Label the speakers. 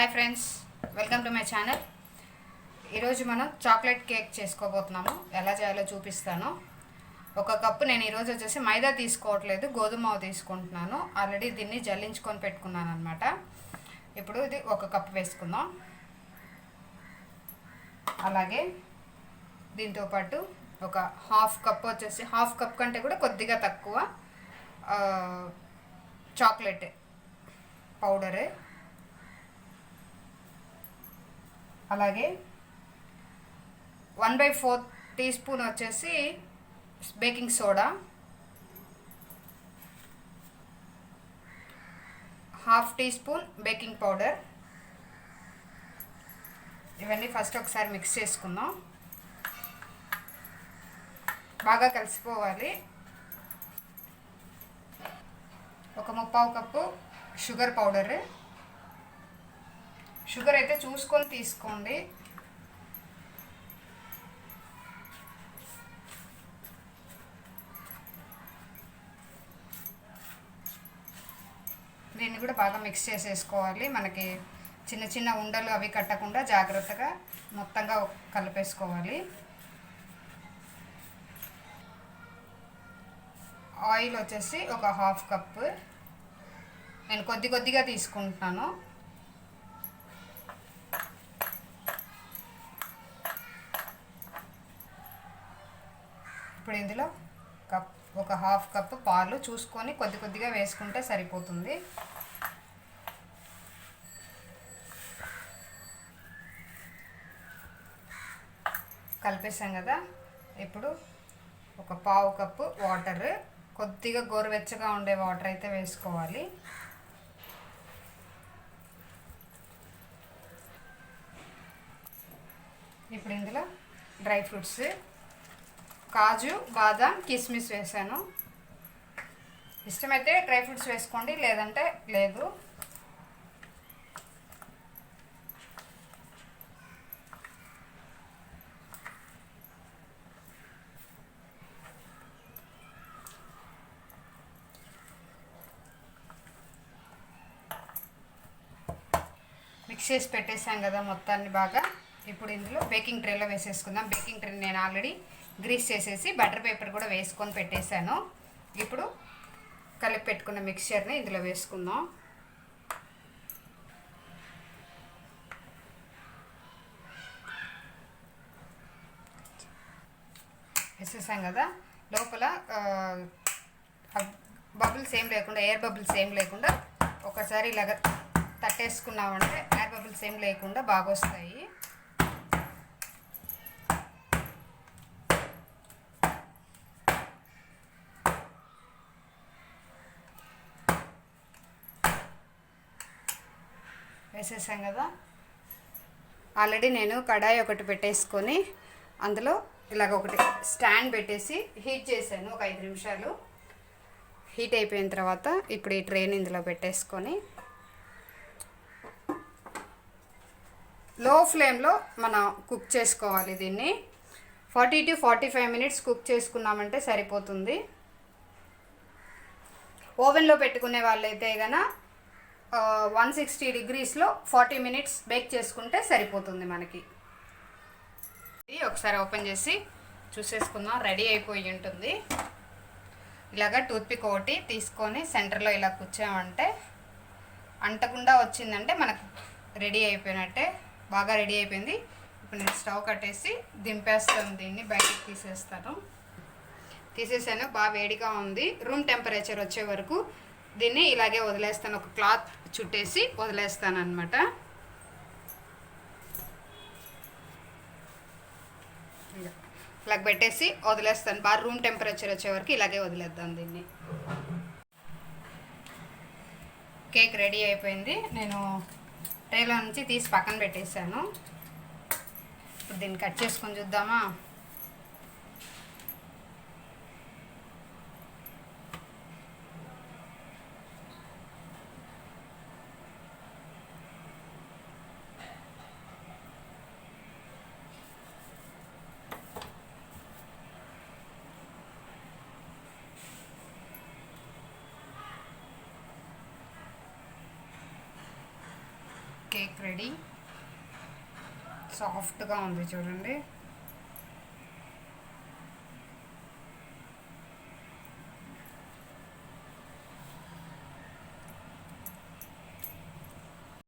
Speaker 1: Hi friends, welcome to my channel. ఈరోజు మనం chocolate cake చేసుకోబోతున్నాము. ఎలా చేయాలో చూపిస్తాను. ఒక కప్పు నేను ఈరోజు వచ్చేసి మైదా తీసుకోవట్లేదు, గోధుమ మావు తీసుకుంటున్నాను. ఆల్రెడీ దీన్ని జల్లించుకొని పెట్టుకున్నాను అనమాట. ఇప్పుడు ఇది ఒక కప్పు వేసుకుందాం. అలాగే దీంతోపాటు ఒక హాఫ్ కప్ వచ్చేసి, హాఫ్ కప్ కంటే కూడా కొద్దిగా తక్కువ చాక్లెట్ పౌడర్, అలాగే 1/4 టీ స్పూన్ వచ్చేసి baking soda, half teaspoon baking powder. ఇవన్నీ ఫస్ట్ ఒకసారి మిక్స్ చేసుకుందాం. బాగా కలిసిపోవాలి. ఒక 1/4 కప్పు షుగర్ పౌడర్. షుగర్ అయితే చూసుకొని తీసుకోండి. దీన్ని కూడా బాగా మిక్స్ చేసేసుకోవాలి. మనకి చిన్న చిన్న ఉండలు అవి కట్టకుండా జాగ్రత్తగా మొత్తంగా కలిపేసుకోవాలి. ఆయిల్ వచ్చేసి ఒక హాఫ్ కప్పు, నేను కొద్దిగా తీసుకుంటున్నాను. ఇప్పుడు ఇందులో ఒక హాఫ్ కప్పు పాలు చూసుకొని కొద్దిగా వేసుకుంటే సరిపోతుంది. కలిపేసాం కదా. ఇప్పుడు ఒక 1/4 కప్పు వాటర్, కొద్దిగా గోరువెచ్చగా ఉండే వాటర్ అయితే వేసుకోవాలి. ఇప్పుడు ఇందులో డ్రై ఫ్రూట్స్, కాజు, బాదాం, కిస్మిస్ వేసాను. ఇష్టమైతే డ్రై ఫ్రూట్స్ వేసుకోండి, లేదంటే లేదు. మిక్స్ చేసి పెట్టేసాం కదా మొత్తాన్ని బాగా. ఇప్పుడు ఇందులో బేకింగ్ ట్రేలో వేసేసుకుందాం. బేకింగ్ ట్రే నేను ఆల్రెడీ గ్రీస్ చేసేసి బటర్ పేపర్ కూడా వేసుకొని పెట్టేశాను. ఇప్పుడు కలిపి పెట్టుకున్న మిక్చర్ని ఇందులో వేసుకుందాం. వేసేసాం కదా. లోపల బబుల్స్ ఏం లేకుండా, ఎయిర్ బబుల్స్ ఏం లేకుండా ఒకసారి ఇలాగ తట్టేసుకున్నామంటే ఎయిర్ బబుల్స్ ఏం లేకుండా బాగా వస్తాయి. వేసేసాం కదా. ఆల్రెడీ నేను కడాయి ఒకటి పెట్టేసుకొని అందులో ఇలాగ ఒకటి స్టాండ్ పెట్టేసి హీట్ చేశాను. ఒక 5 నిమిషాలు హీట్ అయిపోయిన తర్వాత ఇప్పుడు ఈ ట్రేని ఇందులో పెట్టేసుకొని లో ఫ్లేమ్లో మనం కుక్ చేసుకోవాలి. దీన్ని 40 to 45 మినిట్స్ కుక్ చేసుకున్నామంటే సరిపోతుంది. ఓవెన్లో పెట్టుకునే వాళ్ళైతే కనుక 160 డిగ్రీస్లో 40 మినిట్స్ బేక్ చేసుకుంటే సరిపోతుంది మనకి. ఇది ఒకసారి ఓపెన్ చేసి చూసేసుకుందాం. రెడీ అయిపోయి ఉంటుంది. ఇలాగ టూత్పిక్ ఒకటి తీసుకొని సెంటర్లో ఇలా కూర్చామంటే అంటకుండా వచ్చిందంటే మనకు రెడీ అయిపోయినట్టే. బాగా రెడీ అయిపోయింది. ఇప్పుడు నేను స్టవ్ కట్టేసి దింపేస్తాను. దీన్ని బయటికి తీసేసాను. బాగా వేడిగా ఉంది. రూమ్ టెంపరేచర్ వచ్చే వరకు దీన్ని ఇలాగే వదిలేస్తాను. ఒక క్లాత్ చుట్టేసి వదిలేస్తాను అన్నమాట. ఇలాగ పెట్టేసి వదిలేస్తాను. బాగా రూమ్ టెంపరేచర్ వచ్చే వరకు ఇలాగే వదిలేద్దాం దీన్ని. కేక్ రెడీ అయిపోయింది. నేను ట్రేలో నుంచి తీసి పక్కన పెట్టేశాను. ఇప్పుడు దీన్ని కట్ చేసుకొని చూద్దామా. Cake ready. సాఫ్ట్గా ఉంది చూడండి.